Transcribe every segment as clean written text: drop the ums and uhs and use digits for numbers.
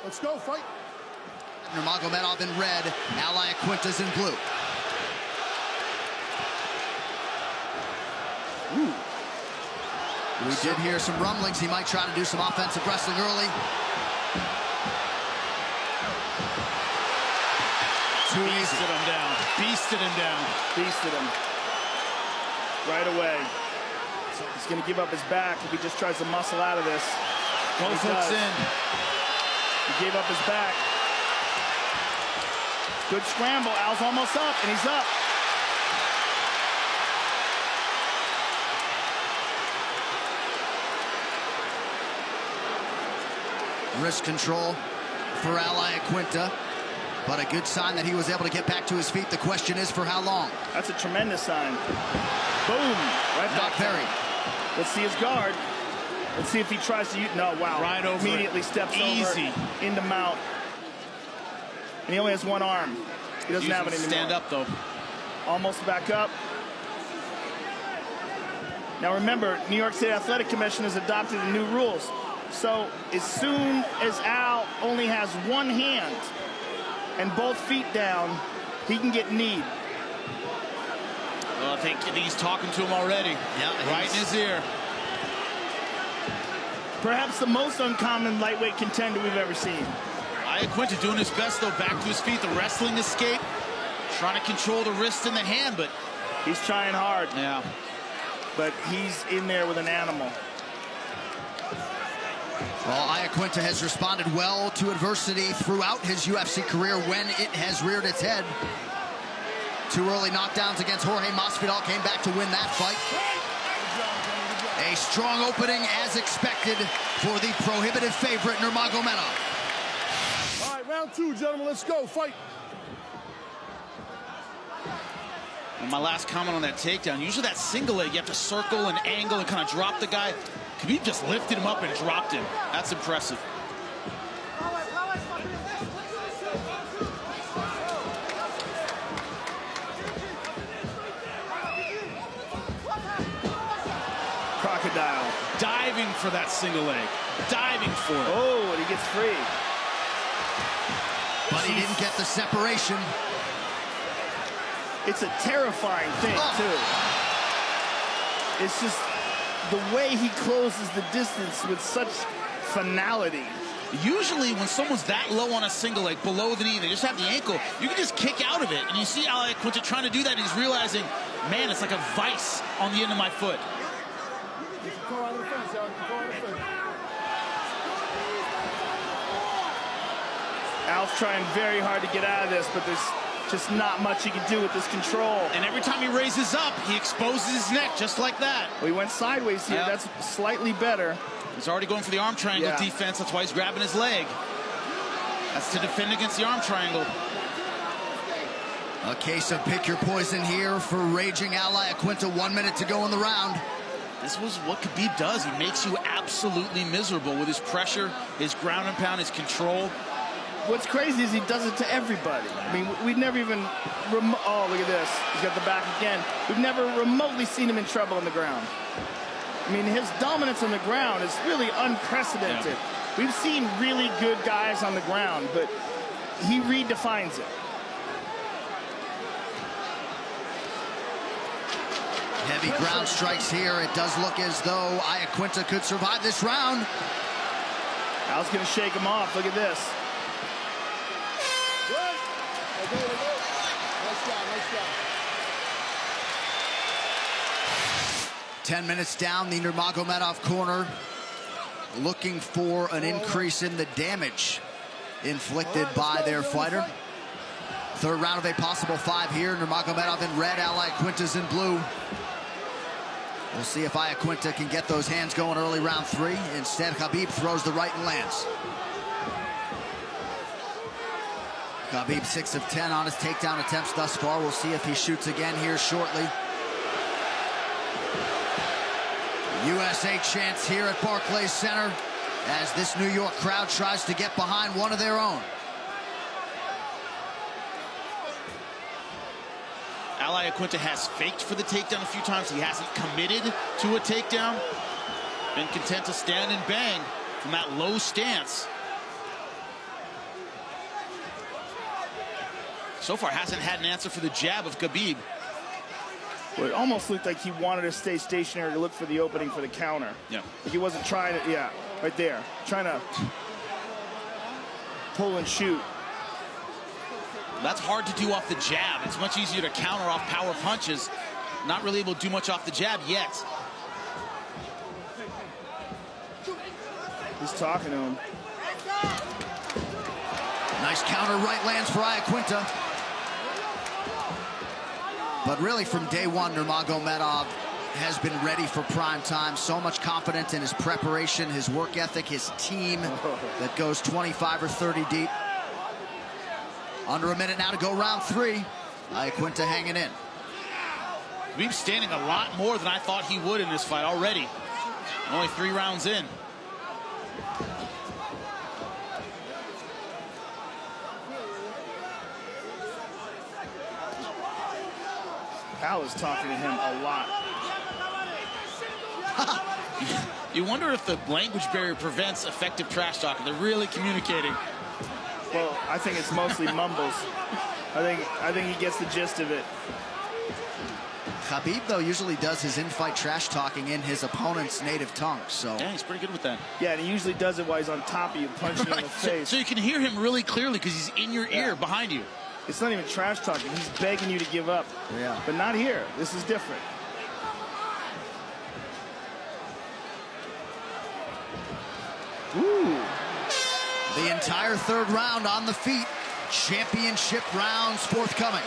Let's go, fight. Nurmagomedov in red, Al Iaquinta's in blue. Ooh. We did hear some rumblings. He might try to do some offensive wrestling early. Too easy. Beasted him down. Beasted him down. Beasted him. Right away. He's going to give up his back if he just tries to muscle out of this. Both hooks in. He gave up his back. Good scramble. Al's almost up, and he's up. Wrist control for Al Iaquinta, but a good sign that he was able to get back to his feet. The question is for how long? That's a tremendous sign. Boom. Right Not back. very. Let's see his guard. Let's see if he tries to use. No, wow. Right over. Immediately steps Easy. over into mount. And he only has one arm. He doesn't have it anymore. Stand up, though. Almost back up. Now remember, New York State Athletic Commission has adopted the new rules. So as soon as Al only has one hand and both feet down, he can get kneed. Well, I think he's talking to him already. Yeah, right in his ear. Perhaps the most uncommon lightweight contender we've ever seen. Iaquinta doing his best, though, back to his feet. The wrestling escape. Trying to control the wrist and the hand, but... He's trying hard. Yeah. But he's in there with an animal. Well, Iaquinta has responded well to adversity throughout his UFC career when it has reared its head. 2 early knockdowns against Jorge Masvidal, came back to win that fight. A strong opening as expected for the prohibitive favorite Nurmagomedov. All right, round 2, gentlemen, let's go, fight. And my last comment on that takedown, usually that single leg, you have to circle and angle and kind of drop the guy. Khabib just lifted him up and dropped him. That's impressive. Crocodile. Diving for that single leg. Diving for it. Oh, and he gets free. But he didn't get the separation. It's a terrifying thing, too. It's just the way he closes the distance with such finality. Usually when someone's that low on a single leg, below the knee, they just have the ankle, you can just kick out of it. And you see Al Iaquinta trying to do that, and he's realizing, man, it's like a vice on the end of my foot. Al's trying very hard to get out of this, but there's just not much he can do with this control. And every time he raises up, he exposes his neck just like that. Well, he went sideways here. That's slightly better. He's already going for the arm triangle defense. That's why he's grabbing his leg. That's to defend against the arm triangle. A case of pick your poison here for raging Al Iaquinta. 1 minute to go in the round. This was what Khabib does. He makes you absolutely miserable with his pressure, his ground and pound, his control. What's crazy is he does it to everybody. I mean, we've never even... Oh, look at this. He's got the back again. We've never remotely seen him in trouble on the ground. I mean, his dominance on the ground is really unprecedented. Yeah. We've seen really good guys on the ground, but he redefines it. Heavy ground strikes here. It does look as though Iaquinta could survive this round. Al's going to shake him off. Look at this. 10 minutes down, the Nurmagomedov corner looking for an increase in the damage inflicted by their fighter. 3rd round of a possible 5 here. Nurmagomedov in red, Al Iaquinta's in blue. We'll see if Iaquinta can get those hands going early round 3. Instead, Khabib throws the right and lands. Khabib 6 of 10 on his takedown attempts thus far. We'll see if he shoots again here shortly. USA chants here at Barclays Center as this New York crowd tries to get behind one of their own. Al Iaquinta has faked for the takedown a few times. He hasn't committed to a takedown. Been content to stand and bang from that low stance. so far hasn't had an answer for the jab of Khabib. Well, it almost looked like he wanted to stay stationary to look for the opening for the counter. Yeah. Like he wasn't trying to, yeah, right there. Trying to pull and shoot. That's hard to do off the jab. It's much easier to counter off power punches. Not really able to do much off the jab yet. He's talking to him. Nice counter right lands for Iaquinta. But really, from day one, Nurmagomedov has been ready for prime time. So much confidence in his preparation, his work ethic, his team that goes 25 or 30 deep. Under a minute now to go round 3. Iaquinta hanging in. Khabib's standing a lot more than I thought he would in this fight already. Only 3 rounds in. Al is talking to him a lot. You wonder if the language barrier prevents effective trash talking. They're really communicating. Well, I think it's mostly mumbles. I think he gets the gist of it. Khabib, though, usually does his in-fight trash talking in his opponent's native tongue, so... Yeah, he's pretty good with that. Yeah, and he usually does it while he's on top of you, punching you in the face. So you can hear him really clearly because he's in your ear behind you. It's not even trash talking. He's begging you to give up. Yeah. But not here. This is different. Ooh. The entire 3rd round on the feet. Championship rounds forthcoming.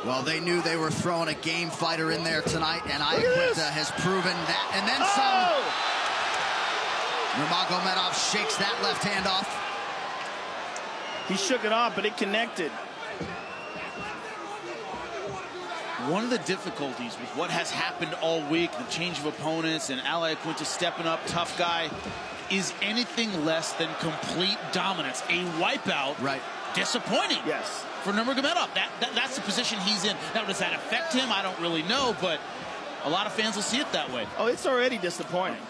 Well, they knew they were throwing a game fighter in there tonight, and Iaquinta has proven that. And then some. Nurmagomedov shakes that left hand off. He shook it off, but it connected. One of the difficulties with what has happened all week, the change of opponents and Iaquinta stepping up, tough guy, is anything less than complete dominance. A wipeout. Right. Disappointing. Yes. For Nurmagomedov. That's the position he's in. Now, does that affect him? I don't really know, but a lot of fans will see it that way. Oh, it's already disappointing.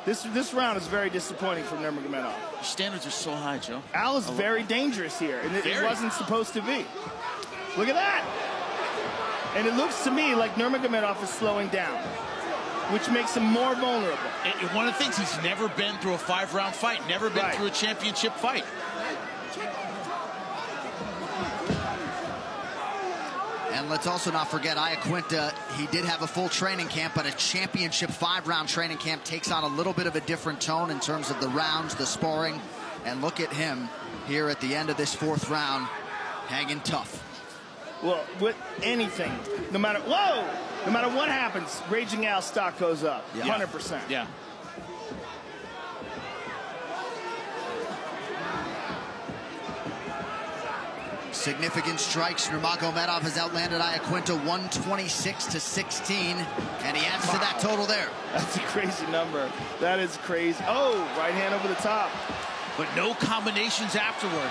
This round is very disappointing for Nurmagomedov. Your standards are so high, Joe. Al is very dangerous here, and it wasn't supposed to be. Look at that. And it looks to me like Nurmagomedov is slowing down, which makes him more vulnerable. And one of the things, he's never been through a 5-round fight, never been through a championship fight. And let's also not forget Iaquinta, he did have a full training camp, but a championship 5-round training camp takes on a little bit of a different tone in terms of the rounds, the sparring. And look at him here at the end of this 4th round, hanging tough. Well, with anything, no matter what happens, Raging Al's stock goes up, 100%. Yeah. Significant strikes. Nurmagomedov has outlanded Iaquinta 126-16, and he adds to that total there. That's a crazy number. That is crazy. Oh, right hand over the top. But no combinations afterward.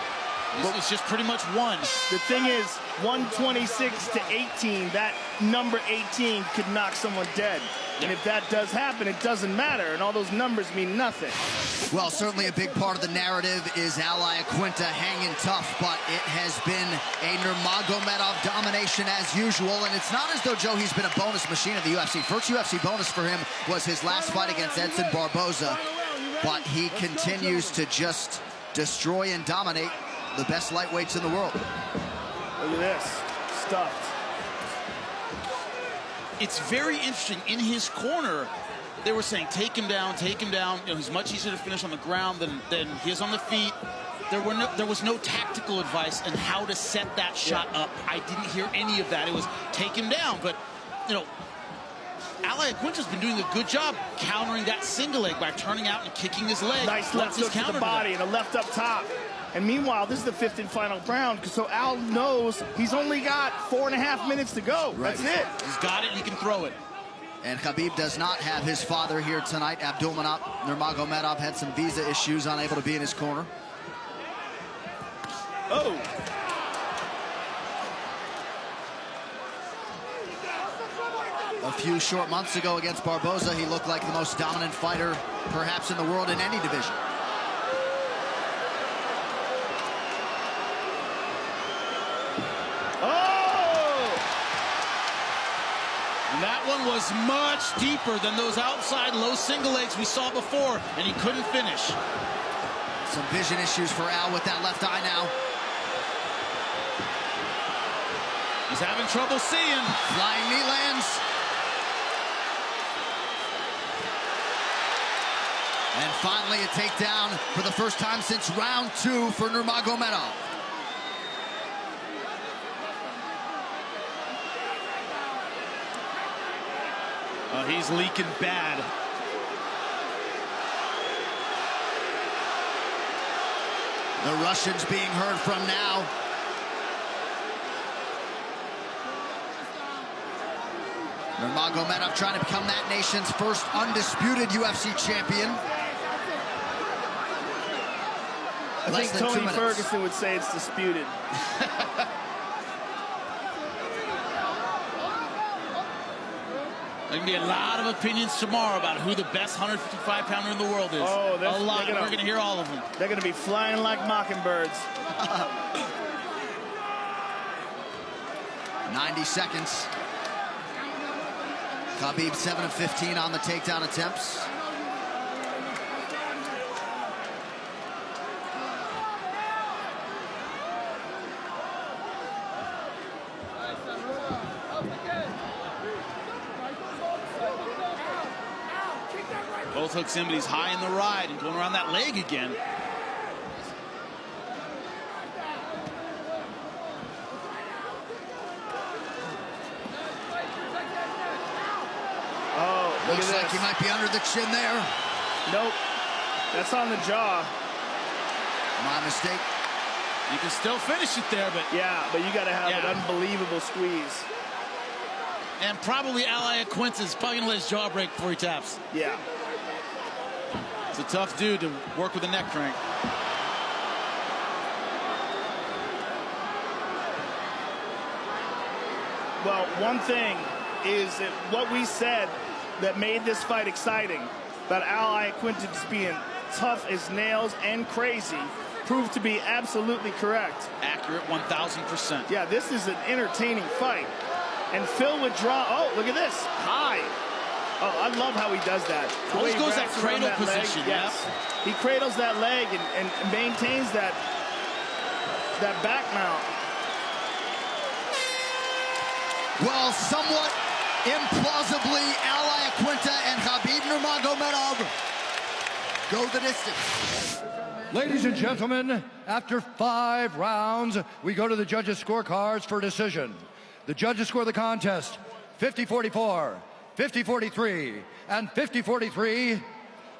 It's just pretty much one. The thing is, 126-18, that number 18 could knock someone dead. And if that does happen, it doesn't matter, and all those numbers mean nothing. Well, certainly a big part of the narrative is Al Iaquinta hanging tough, but it has been a Nurmagomedov domination as usual, and it's not as though, Joe, he's been a bonus machine of the UFC. First UFC bonus for him was his last fight against Edson Barboza, but he continues to just destroy and dominate the best lightweights in the world. Look at this, stuffed. It's very interesting. In his corner, they were saying, take him down, take him down. You know, he's much easier to finish on the ground than he is on the feet. There was no tactical advice on how to set that shot up. I didn't hear any of that. It was take him down. But, you know, Al Iaquinta's been doing a good job countering that single leg by turning out and kicking his leg. Nice left hook to the body and a left up top. And meanwhile, this is the 5th and final round, so Al knows he's only got 4.5 minutes to go. Right. That's it. He's got it, he can throw it. And Khabib does not have his father here tonight. Abdulmanap Nurmagomedov had some visa issues, unable to be in his corner. Oh. A few short months ago against Barboza, he looked like the most dominant fighter perhaps in the world in any division. And that one was much deeper than those outside low single legs we saw before, and he couldn't finish. Some vision issues for Al with that left eye now. He's having trouble seeing. Flying knee lands. And finally a takedown for the first time since round 2 for Nurmagomedov. He's leaking bad. The Russians being heard from now. Nurmagomedov trying to become that nation's first undisputed UFC champion. I think Tony Ferguson would say it's disputed. There can be a lot of opinions tomorrow about who the best 155-pounder in the world is. Oh, a lot. We're going to hear all of them. They're going to be flying like mockingbirds. 90 seconds. Khabib 7 of 15 on the takedown attempts. Both hooks in, but he's high in the ride and going around that leg again. Oh, looks like he might be under the chin there. Nope. That's on the jaw. My mistake. You can still finish it there, but... Yeah, but you got to have an unbelievable squeeze. And probably Al Iaquinta's probably going to let his jaw break before he taps. Yeah. It's a tough dude to work with a neck crank. Well, one thing is that what we said that made this fight exciting, about Al Iaquinta just being tough as nails and crazy, proved to be absolutely correct. Accurate 1,000%. Yeah, this is an entertaining fight. And Phil would draw, oh, look at this, high. Oh, I love how he does that. Always goes that cradle position. Yes. He cradles that leg and maintains that back mount. Well, somewhat implausibly, Al Iaquinta and Khabib Nurmagomedov go the distance. Ladies and gentlemen, after 5 rounds, we go to the judges' scorecards for decision. The judges score the contest 50-44, 50-43, and 50-43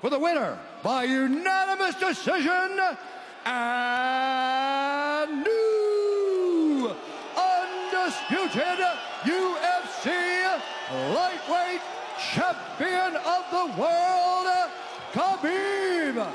for the winner by unanimous decision and new undisputed UFC lightweight champion of the world, Khabib